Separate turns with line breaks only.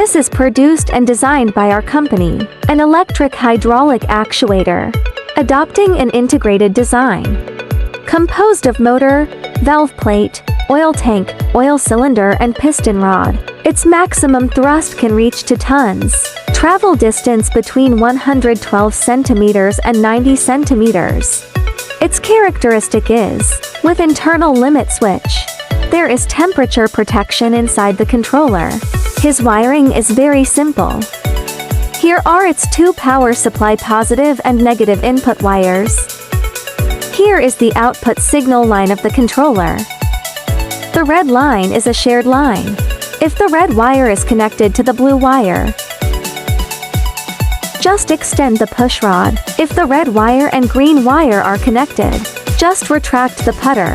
This is produced and designed by our company, an electric hydraulic actuator, adopting an integrated design. Composed of motor, valve plate, oil tank, oil cylinder and piston rod, its maximum thrust can reach to tons. Travel distance between 112 centimeters and 90 centimeters. Its characteristic is, with internal limit switch, there is temperature protection inside the controller. His wiring is very simple. Here are its two power supply positive and negative input wires. Here is the output signal line of the controller. The red line is a shared line. If the red wire is connected to the blue wire, just extend the push rod. If the red wire and green wire are connected, just retract the putter.